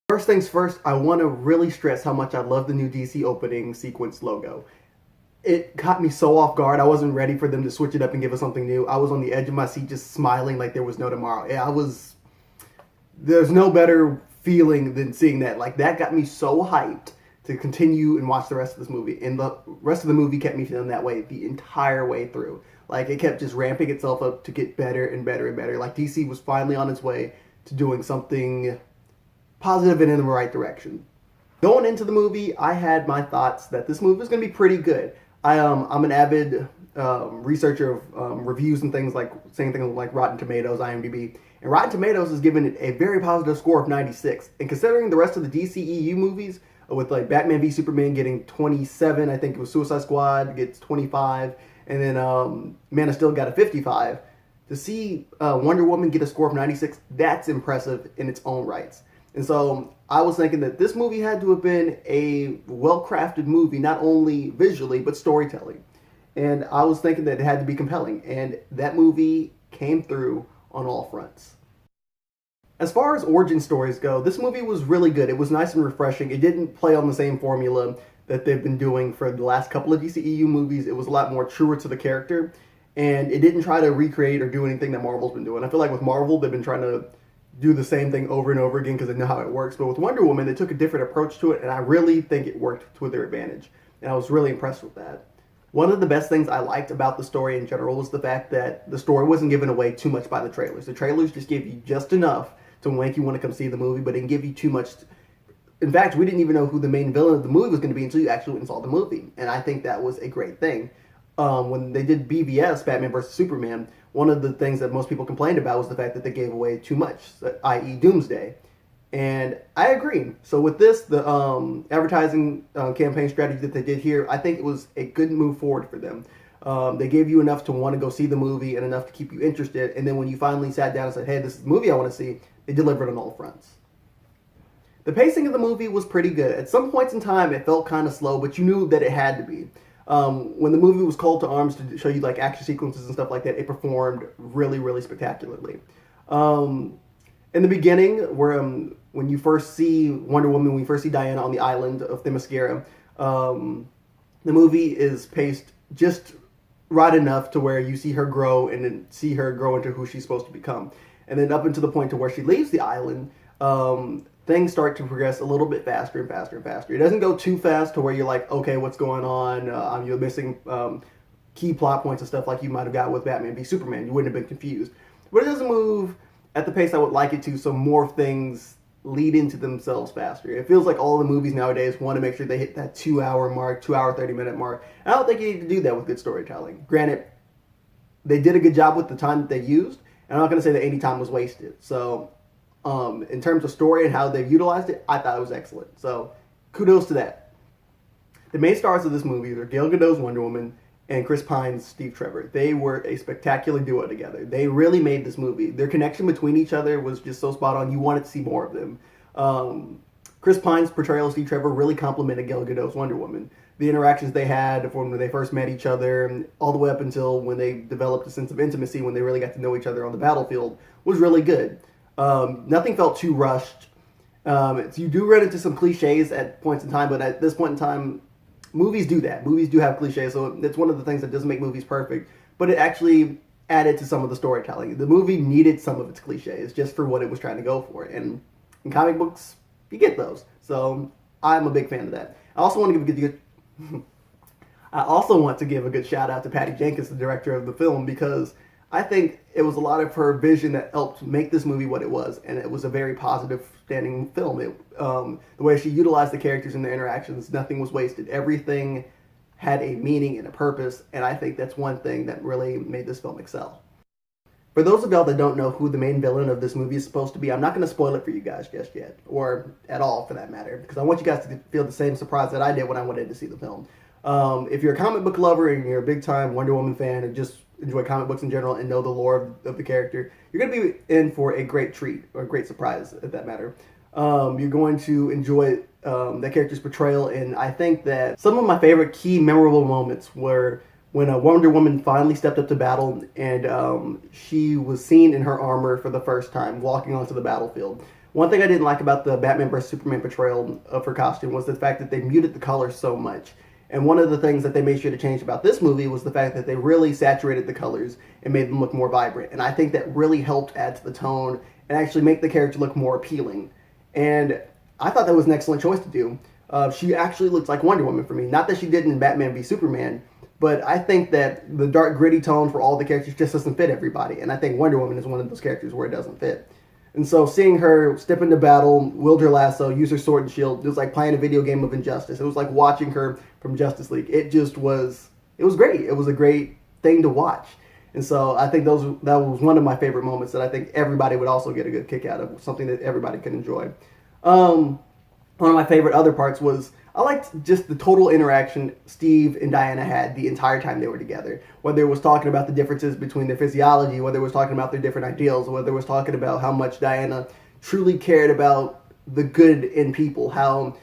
First things first, I want to really stress how much I love the new DC opening sequence logo. It caught me so off guard. I wasn't ready for them to switch it up and give us something new. I was on the edge of my seat just smiling like there was no tomorrow. There's no better feeling than seeing that. Like, that got me so hyped to continue and watch the rest of this movie. And the rest of the movie kept me feeling that way the entire way through. Like, it kept just ramping itself up to get better and better and better. Like, DC was finally on its way to doing something positive and in the right direction. Going into the movie, I had my thoughts that this movie was going to be pretty good. I'm an avid researcher of reviews and things like saying things like Rotten Tomatoes, IMDb, and Rotten Tomatoes has given it a very positive score of 96. And considering the rest of the DCEU movies, with like Batman v Superman getting 27, I think it was Suicide Squad gets 25, and then Man of Steel got a 55. To see Wonder Woman get a score of 96, that's impressive in its own rights. And so I was thinking that this movie had to have been a well-crafted movie, not only visually, but storytelling. And I was thinking that it had to be compelling. And that movie came through on all fronts. As far as origin stories go, this movie was really good. It was nice and refreshing. It didn't play on the same formula that they've been doing for the last couple of DCEU movies. It was a lot more truer to the character. And it didn't try to recreate or do anything that Marvel's been doing. I feel like with Marvel, they've been trying to do the same thing over and over again because they know how it works. But with Wonder Woman, they took a different approach to it, and I really think it worked to their advantage. And I was really impressed with that. One of the best things I liked about the story in general was the fact that the story wasn't given away too much by the trailers. The trailers just gave you just enough to make you want to come see the movie, but didn't give you too much. In fact, we didn't even know who the main villain of the movie was going to be until you actually went and saw the movie. And I think that was a great thing. When they did BVS, Batman vs. Superman, one of the things that most people complained about was the fact that they gave away too much, i.e. Doomsday. And I agree. So with this, the advertising campaign strategy that they did here, I think it was a good move forward for them. They gave you enough to want to go see the movie and enough to keep you interested. And then when you finally sat down and said, hey, this is the movie I want to see, they delivered on all fronts. The pacing of the movie was pretty good. At some points in time, it felt kind of slow, but you knew that it had to be. When the movie was called to arms to show you like action sequences and stuff like that, it performed really, really spectacularly. In the beginning, where when you first see Wonder Woman, when you first see Diana on the island of Themyscira, the movie is paced just right enough to where you see her grow and then see her grow into who she's supposed to become. And then up until the point to where she leaves the island, things start to progress a little bit faster and faster and faster. It doesn't go too fast to where you're like, okay, what's going on? You're missing key plot points and stuff like you might have got with Batman v Superman. You wouldn't have been confused. But it doesn't move at the pace I would like it to, so more things lead into themselves faster. It feels like all the movies nowadays want to make sure they hit that 2 hour mark, 2 hour, 30-minute mark. And I don't think you need to do that with good storytelling. Granted, they did a good job with the time that they used, and I'm not going to say that any time was wasted. So in terms of story and how they've utilized it, I thought it was excellent. So kudos to that. The main stars of this movie are Gal Gadot's Wonder Woman and Chris Pine's Steve Trevor. They were a spectacular duo together. They really made this movie. Their connection between each other was just so spot on. You wanted to see more of them. Chris Pine's portrayal of Steve Trevor really complimented Gal Gadot's Wonder Woman. The interactions they had from when they first met each other and all the way up until when they developed a sense of intimacy, when they really got to know each other on the battlefield, was really good. Nothing felt too rushed. You do run into some cliches at points in time, but at this point in time, movies do that. Movies do have cliches, so it's one of the things that doesn't make movies perfect, but it actually added to some of the storytelling. The movie needed some of its cliches just for what it was trying to go for, and in comic books, you get those. So I'm a big fan of that. I also want to give a good shout out to Patty Jenkins, the director of the film, because I think it was a lot of her vision that helped make this movie what it was, and it was a very positive standing film. The way she utilized the characters and their interactions, nothing was wasted. Everything had a meaning and a purpose, and I think that's one thing that really made this film excel. For those of y'all that don't know who the main villain of this movie is supposed to be, I'm not going to spoil it for you guys just yet, or at all for that matter, because I want you guys to feel the same surprise that I did when I went in to see the film. If you're a comic book lover and you're a big time Wonder Woman fan or just enjoy comic books in general and know the lore of the character, you're going to be in for a great treat, or a great surprise at that matter. You're going to enjoy that character's portrayal, and I think that some of my favorite key memorable moments were when Wonder Woman finally stepped up to battle and she was seen in her armor for the first time walking onto the battlefield. One thing I didn't like about the Batman vs. Superman portrayal of her costume was the fact that they muted the color so much. And one of the things that they made sure to change about this movie was the fact that they really saturated the colors and made them look more vibrant. And I think that really helped add to the tone and actually make the character look more appealing. And I thought that was an excellent choice to do. She actually looks like Wonder Woman for me. Not that she did in Batman v Superman, but I think that the dark, gritty tone for all the characters just doesn't fit everybody. And I think Wonder Woman is one of those characters where it doesn't fit. And so seeing her step into battle, wield her lasso, use her sword and shield, it was like playing a video game of Injustice. It was like watching her from Justice League. It was great. It was a great thing to watch. And so I think that was one of my favorite moments that I think everybody would also get a good kick out of, something that everybody could enjoy. One of my favorite other parts was I liked just the total interaction Steve and Diana had the entire time they were together. Whether it was talking about the differences between their physiology, whether it was talking about their different ideals, whether it was talking about how much Diana truly cared about the good in people, how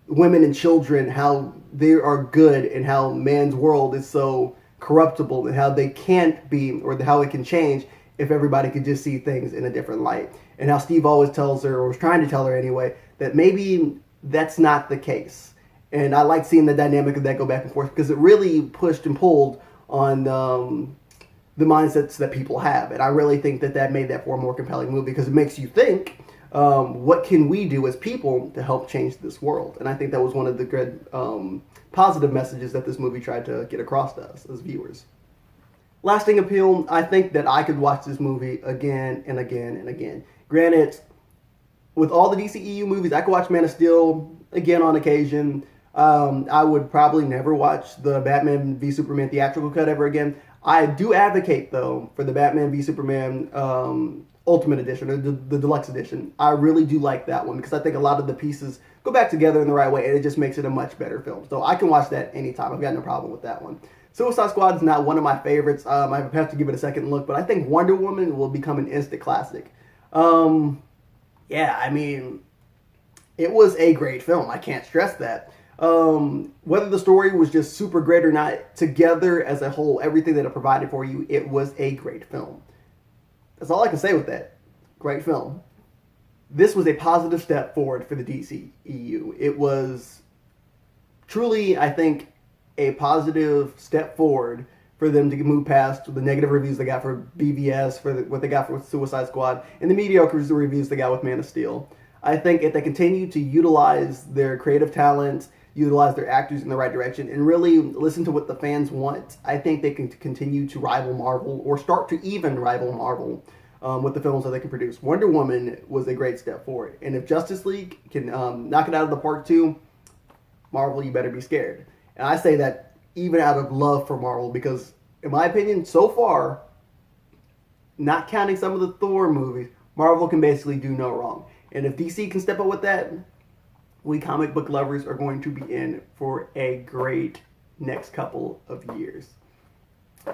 women and children, how they are good, and how man's world is so corruptible, and how they can't be, or how it can change if everybody could just see things in a different light. And how Steve always tells her, or was trying to tell her anyway, that maybe that's not the case. And I like seeing the dynamic of that go back and forth because it really pushed and pulled on the mindsets that people have. And I really think that made that for a more compelling movie because it makes you think, what can we do as people to help change this world? And I think that was one of the good positive messages that this movie tried to get across to us as viewers. Lasting appeal, I think that I could watch this movie again and again and again. Granted, with all the DCEU movies, I could watch Man of Steel again on occasion. I would probably never watch the Batman v Superman theatrical cut ever again. I do advocate, though, for the Batman v Superman Ultimate Edition, or the Deluxe Edition. I really do like that one because I think a lot of the pieces go back together in the right way, and it just makes it a much better film. So I can watch that anytime. I've got no problem with that one. Suicide Squad is not one of my favorites. I have to give it a second look, but I think Wonder Woman will become an instant classic. Yeah, I mean, it was a great film. I can't stress that. Whether the story was just super great or not, together as a whole, everything that it provided for you, it was a great film. That's all I can say with that. Great film. This was a positive step forward for the DCEU. It was truly, I think, a positive step forward for them to move past the negative reviews they got for BVS, for what they got for Suicide Squad, and the mediocre reviews they got with Man of Steel. I think if they continue to utilize their creative talent, utilize their actors in the right direction, and really listen to what the fans want, I think they can continue to rival Marvel, or start to even rival Marvel with the films that they can produce. Wonder Woman was a great step forward. And if Justice League can knock it out of the park too, Marvel, you better be scared. And I say that even out of love for Marvel, because in my opinion, so far, not counting some of the Thor movies, Marvel can basically do no wrong. And if DC can step up with that, we comic book lovers are going to be in for a great next couple of years.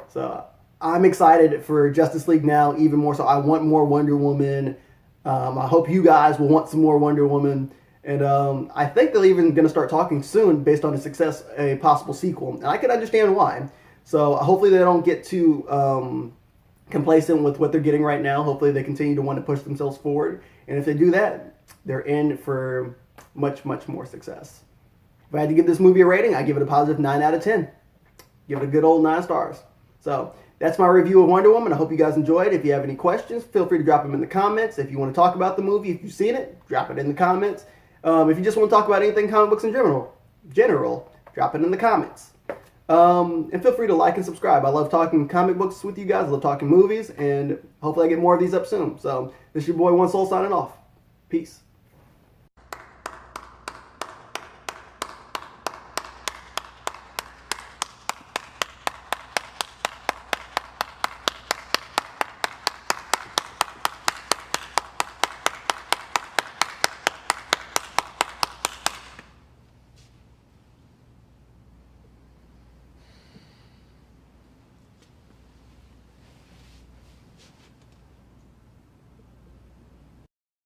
So I'm excited for Justice League now, even more so. I want more Wonder Woman. I hope you guys will want some more Wonder Woman. And I think they're even going to start talking soon, based on the success, a possible sequel. And I can understand why. So hopefully they don't get too complacent with what they're getting right now. Hopefully they continue to want to push themselves forward. And if they do that, they're in for much, much more success. If I had to give this movie a rating, I give it a positive 9 out of 10. Give it a good old 9 stars. So that's my review of Wonder Woman. I hope you guys enjoyed. If you have any questions, feel free to drop them in the comments. If you want to talk about the movie, if you've seen it, drop it in the comments. If you just want to talk about anything comic books in general, drop it in the comments. And feel free to like and subscribe. I love talking comic books with you guys. I love talking movies, and hopefully I get more of these up soon. So this is your boy One Soul signing off. Peace.